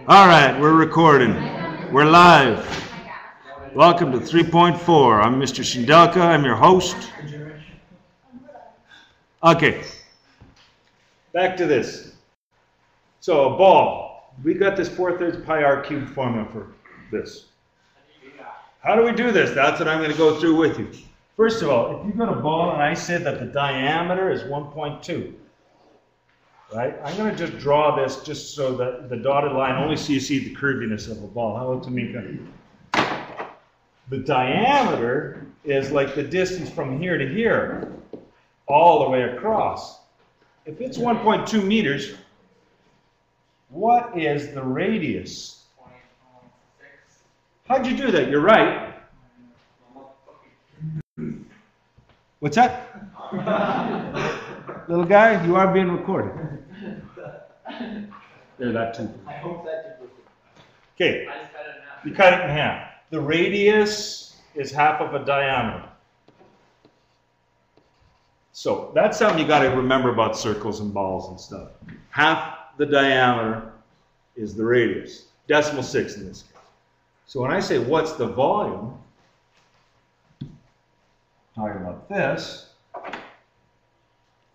All right, we're recording. We're live. Welcome to 3.4. I'm Mr. Shindelka. I'm your host. Okay, back to this. So a ball. We got this 4/3 pi r cubed formula for this. How do we do this? That's what I'm going to go through with you. First of all, if you've got a ball and I said that the diameter is 1.2, right? I'm going to just draw this just so that the dotted line, only so you see the curviness of a ball. Hello, Tamika. The diameter is like the distance from here to here, all the way across. If it's 1.2 meters, what is the radius? How'd you do that? You're right. What's that? Little guy, you are being recorded. There, that too. I hope that did. Okay, I just cut it in half. you cut it in half. The radius is half of a diameter. So that's something you got to remember about circles and balls and stuff. Half the diameter is the radius. Decimal 6 in this case. So when I say what's the volume, talking about this,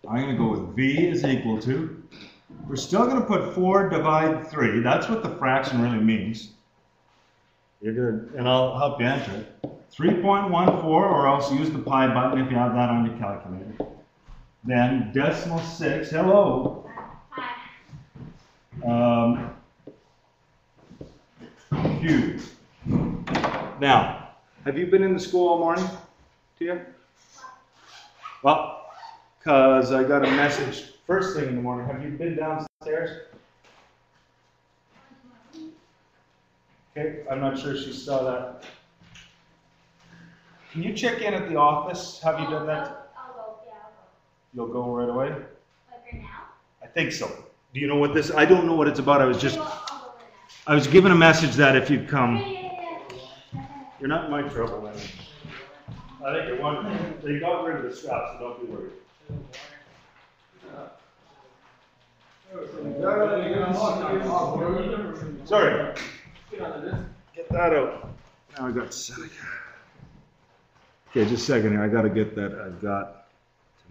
I'm going to go with V is equal to, we're still going to put 4 divide 3. That's what the fraction really means. You're good, and I'll help you answer it. 3.14, or else use the pi button if you have that on your calculator. Then decimal 6, hello. Cubed. Now, have you been in the school all morning, Tia? Well, because I got a message first thing in the morning. Have you been downstairs? Okay, I'm not sure she saw that. Can you check in at the office? Have you done that? I'll go, yeah, I'll go. You'll go right away? Like right now? I think so. Do you know what this? I don't know what it's about. I was I'll go right I was given a message that if you'd now. come, Yeah. you're not in my trouble, man. I think you're one. They got rid of the straps, so don't be worried. Sorry. Get that out. Now I got Seneca. Okay, just a second here. I got to get that. I've got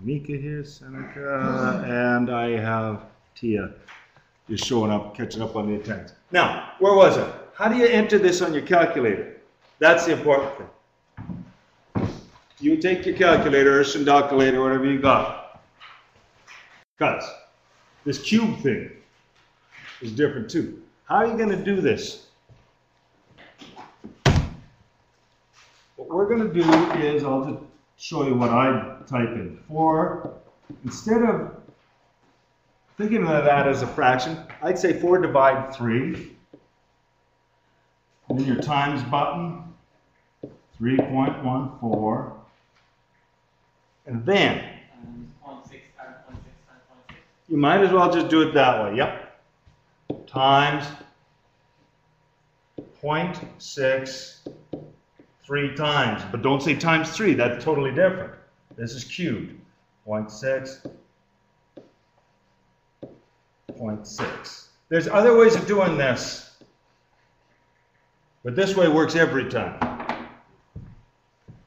Tamika here, Seneca, and I have Tia just showing up, catching up on the attendance. Now, where was I? How do you enter this on your calculator? That's the important thing. You take your calculator or Shindelka, whatever you got. Because this cube thing is different too. How are you going to do this? What we're going to do is, I'll just show you what I type in. Instead of thinking of that as a fraction, I'd say 4 divide 3. And then your times button, 3.14. And then, 0.6 times 0.6 times 0.6. you might as well just do it that way. Yep. Times 0.6 3 times. But don't say times 3. That's totally different. This is cubed. 0.6. 0.6. There's other ways of doing this. But this way works every time.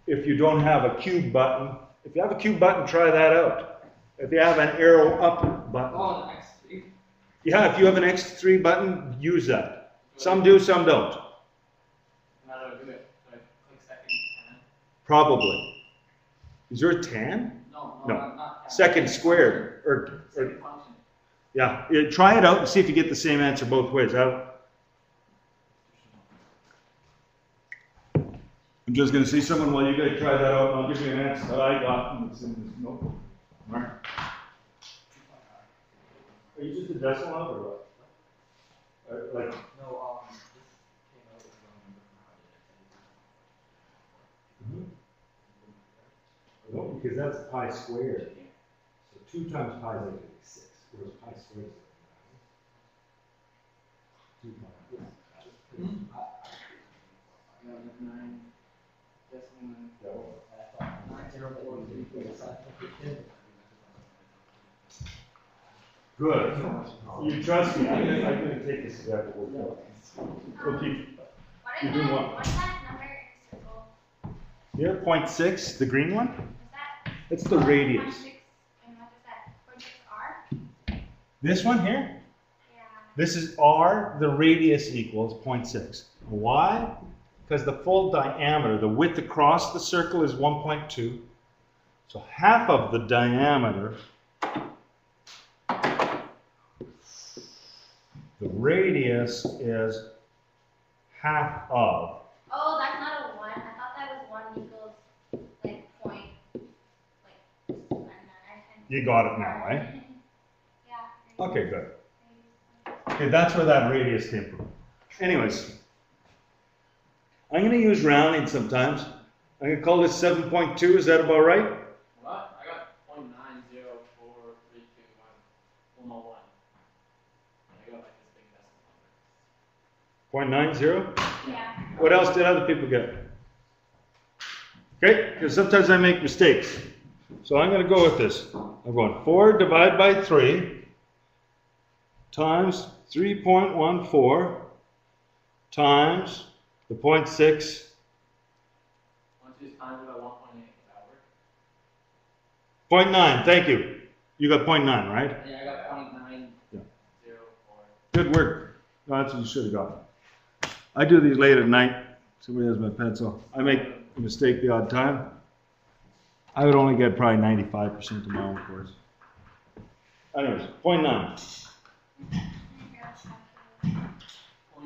If you don't have a cube button, if you have a cube button, try that out. If you have an arrow up button. Oh, the X3. Yeah, if you have an X3 button, use that. Some do, some don't. How do I do it? Do I click second tan? Probably. Is there a tan? No, No. not tan. Second squared. Second function. Yeah, try it out and see if you get the same answer both ways. I'm just going to see someone while you guys try that out, and I'll give you an answer that I got. And it's in this notebook. All right. Are you just a decimal out or what? Like, No, this came out with the wrong number. no, because that's pi squared. So 2 times pi is like 6. Whereas pi squared is like 9. 2 pi. No, that's 9. Decimal 9. Yeah. 9.043. Good. You trust me, I'm gonna take this back to work. We'll keep, What you is do that? what? What's that number in the circle? Here, 0.6, the green one, Is that? it's the radius. 0.6, and what is that? 0.6 R? This one here, Yeah. this is R, the radius equals 0.6. Why? Because the full diameter, the width across the circle is 1.2. So half of the diameter, the radius is half of. Oh, that's not a 1. I thought that was 1 equals like point. Like, I don't know. You got it now, right? Yeah. Okay, good. Okay, that's where that radius came from. Anyways, I'm going to use rounding sometimes. I'm going to call this 7.2. Is that about right? What? I got 0.904321101. I got like this big decimal number. 0.90? Yeah. What else did other people get? Okay, because sometimes I make mistakes. So I'm going to go with this. I'm going 4 divided by 3 times 3.14 times the 0.6. 1 2 times about 1.8. That work? 0.9, thank you. You got 0.9, right? Yeah, I got 0.904. Yeah. Good work. No, that's what you should have got. I do these late at night. Somebody has my pencil. I make a mistake the odd time. I would only get probably 95% of my own course. Anyways, 0.9.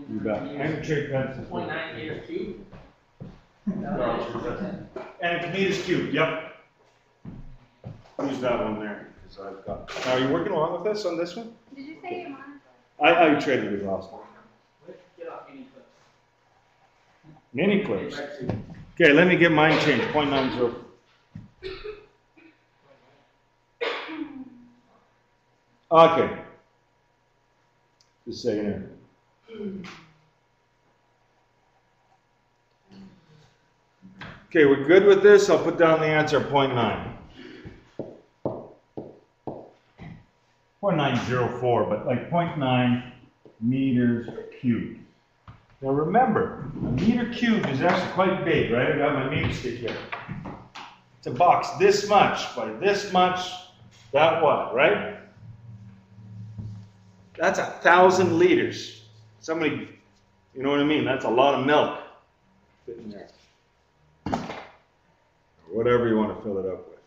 You bet. And trade pencils. 0.9 meters cubed. And meters cubed, yep. Use that one there, because I've got. Now, are you working along with this on this one? Did you say your monitor? I traded it last one. Get off any clips. Mini clips. Okay, let me get mine changed. 0.90. Okay. Just a second here. Okay, we're good with this. I'll put down the answer 0.9. 0.904, but like 0.9 meters cubed. Now remember, a meter cubed is actually quite big, right? I got my meter stick here. It's a box this much by this much, that wide, right? That's 1,000 liters. Somebody, you know what I mean? That's a lot of milk sitting there. Or whatever you want to fill it up with.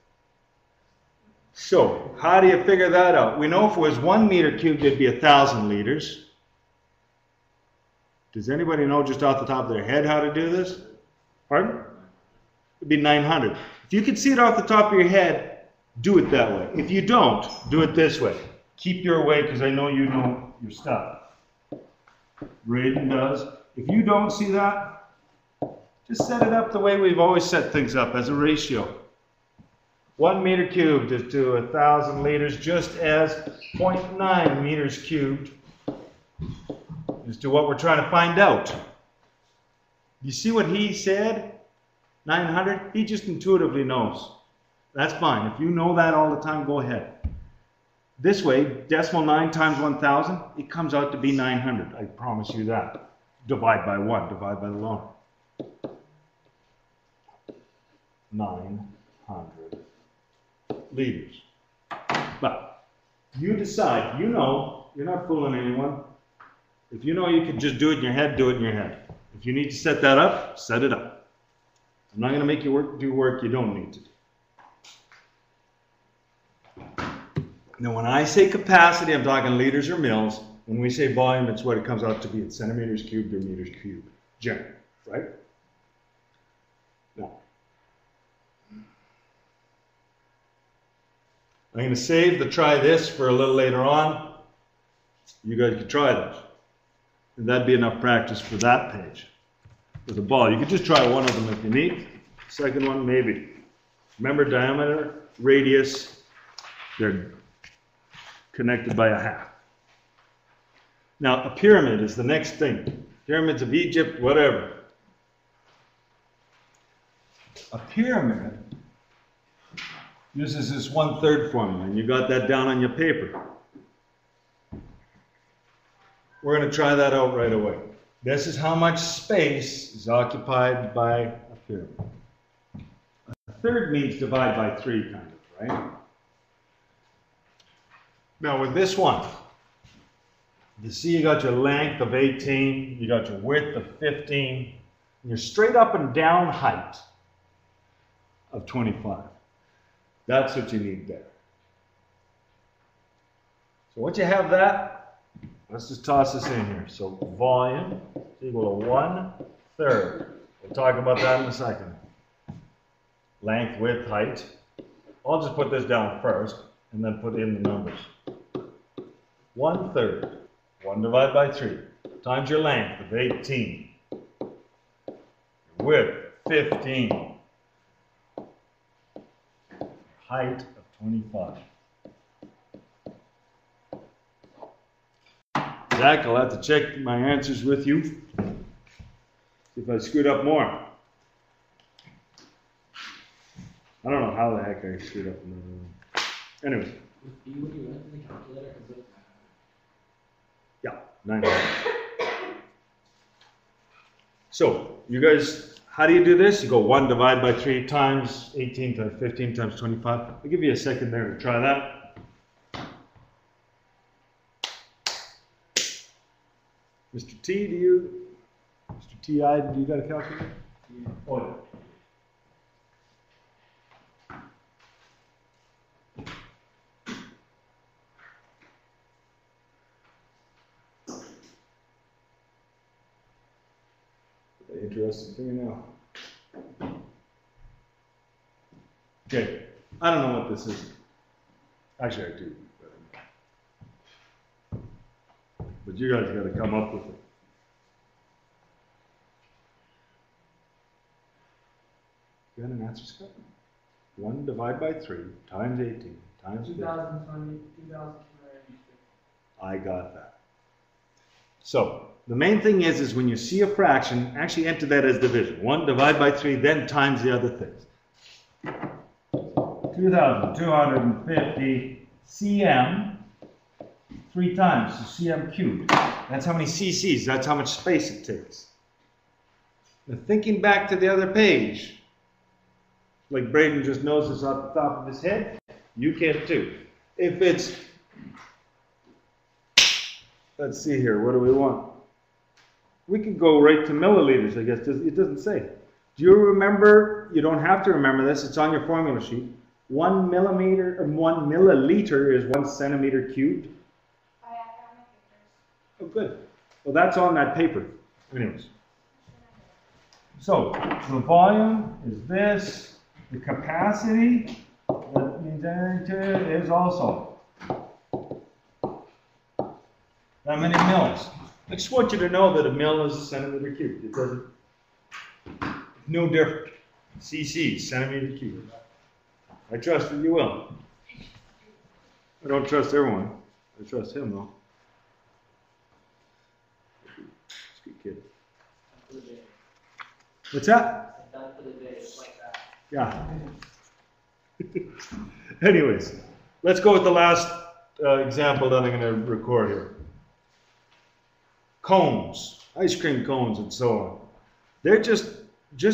So, how do you figure that out? We know if it was 1 meter cubed, it'd be 1,000 liters. Does anybody know just off the top of their head how to do this? Pardon? It'd be 900. If you can see it off the top of your head, do it that way. If you don't, do it this way. Keep your way, because I know you know your stuff. Braden does. If you don't see that, just set it up the way we've always set things up, as a ratio. 1 meter cubed is to 1,000 liters, just as 0.9 meters cubed is to what we're trying to find out. You see what he said? 900? He just intuitively knows. That's fine. If you know that all the time, go ahead. This way, decimal 9 times 1,000, it comes out to be 900. I promise you that. Divide by 1, divide by the lone. 900 liters. But you decide. You know, you're not fooling anyone. If you know you can just do it in your head, do it in your head. If you need to set that up, set it up. I'm not going to make you do work you don't need to do. Now, when I say capacity, I'm talking liters or mils. When we say volume, it's what it comes out to be. It's centimeters cubed or meters cubed, generally, right? Now, I'm going to save the try this for a little later on. You guys can try this. And that'd be enough practice for that page. With a ball, you could just try one of them if you need. Second one, maybe. Remember, diameter, radius, they're connected by a half. Now, a pyramid is the next thing. Pyramids of Egypt, whatever. A pyramid uses this 1/3 formula, and you got that down on your paper. We're going to try that out right away. This is how much space is occupied by a pyramid. A third means divide by 3, kind of, right? Now with this one, you see you got your length of 18, you got your width of 15, and your straight up and down height of 25. That's what you need there. So once you have that, let's just toss this in here. So volume is equal to 1/3. We'll talk about that in a second. Length, width, height. I'll just put this down first and then put in the numbers. 1/3. 1 divided by 3 times your length of 18. Your width, 15. Height of 25. Zach, I'll have to check my answers with you. See if I screwed up more. I don't know how the heck I screwed up. Anyways. Yeah, 900. So, you guys, how do you do this? You go 1 divided by 3 times 18 times 15 times 25. I'll give you a second there to try that. Mr. T, Mr. T.I., do you got a calculator? Yeah. Oh, yeah. Interesting thing now. Okay, I don't know what this is. Actually, I do. But you guys got to come up with it. You got an answer, Scott? 1 divided by 3 times 18 times 50. 2,250. I got that. So, the main thing is when you see a fraction, actually enter that as division. 1 divided by 3, then times the other things. 2,250 cm, 3 times, so cm cubed. That's how many cc's, that's how much space it takes. Now thinking back to the other page, like Braden just knows this off the top of his head, you can too. If it's, let's see here, what do we want? We could go right to milliliters, I guess. It doesn't say. Do you remember? You don't have to remember this. It's on your formula sheet. 1 millimeter or 1 milliliter is 1 centimeter cubed. Oh, yeah, I got my pictures. Oh, good. Well, that's on that paper. Anyways. So the volume is this. The capacity that means energy is also that many mils. I just want you to know that a mil is a centimeter cubed. It doesn't, no different. cc, centimeter cubed. I trust that you will. I don't trust everyone. I trust him though. Sweet kid. What's that? Done for the day, it's like that. Yeah. Anyways, let's go with the last example that I'm going to record here. Cones, ice cream cones and so on. They're just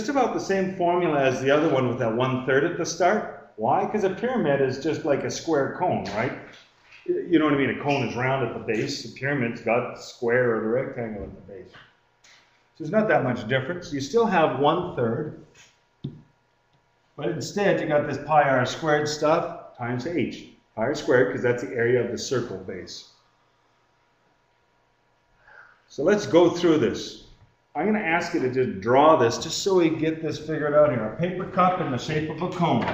about the same formula as the other one with that 1/3 at the start. Why? Because a pyramid is just like a square cone, right? You know what I mean? A cone is round at the base. A pyramid's got the square or the rectangle at the base. So there's not that much difference. You still have 1/3. But instead, you got this pi r squared stuff times h. Pi r squared, because that's the area of the circle base. So let's go through this. I'm going to ask you to just draw this, just so we get this figured out here. A paper cup in the shape of a cone.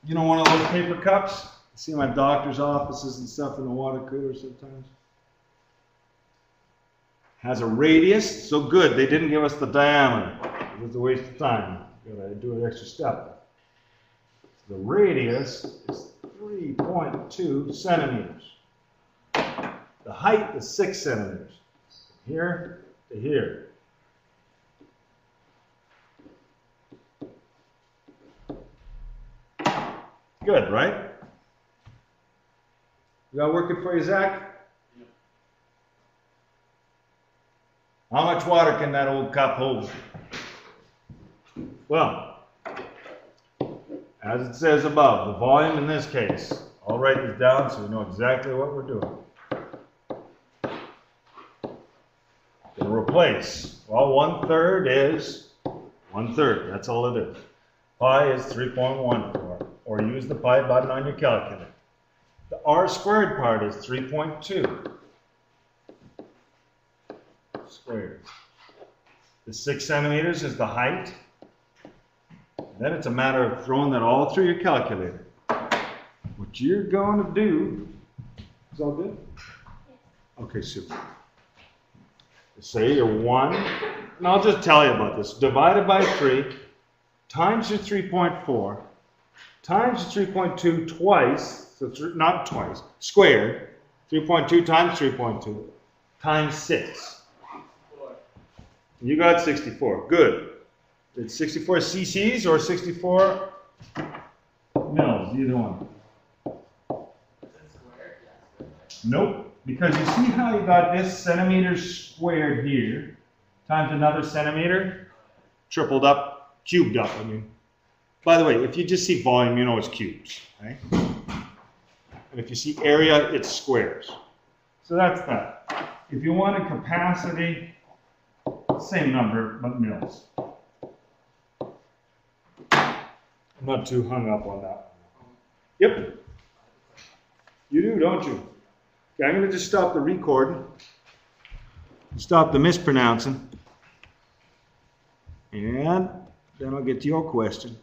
You know one of those paper cups? I see my doctor's offices and stuff in the water cooler sometimes. Has a radius, so good, they didn't give us the diameter. It was a waste of time. Gotta do an extra step. The radius is 3.2 centimeters. The height is 6 centimeters. From here to here. Good, right? You got working for you, Zach? How much water can that old cup hold? Well, as it says above, the volume in this case, I'll write this down so you know exactly what we're doing. To replace, well, 1/3 is 1/3, that's all it is. Pi is 3.14, or use the pi button on your calculator. The r squared part is 3.2 squared. The 6 centimeters is the height. Then it's a matter of throwing that all through your calculator. What you're going to do, is all good? Okay, super. Say you're 1, and I'll just tell you about this. Divided by 3 times your 3.4 times your 3.2 twice, so not twice, squared. 3.2 times 3.2 times 6. You got 64. Good. It's 64 cc's or 64 mils, either one. Nope. Because you see how you got this centimeters squared here times another centimeter? Tripled up, cubed up, I mean. By the way, if you just see volume, you know it's cubes, right? And if you see area, it's squares. So that's that. If you wanted capacity, same number, but mils. I'm not too hung up on that one. Yep. You do, don't you? Okay, I'm going to just stop the recording. Stop the mispronouncing. And then I'll get to your question.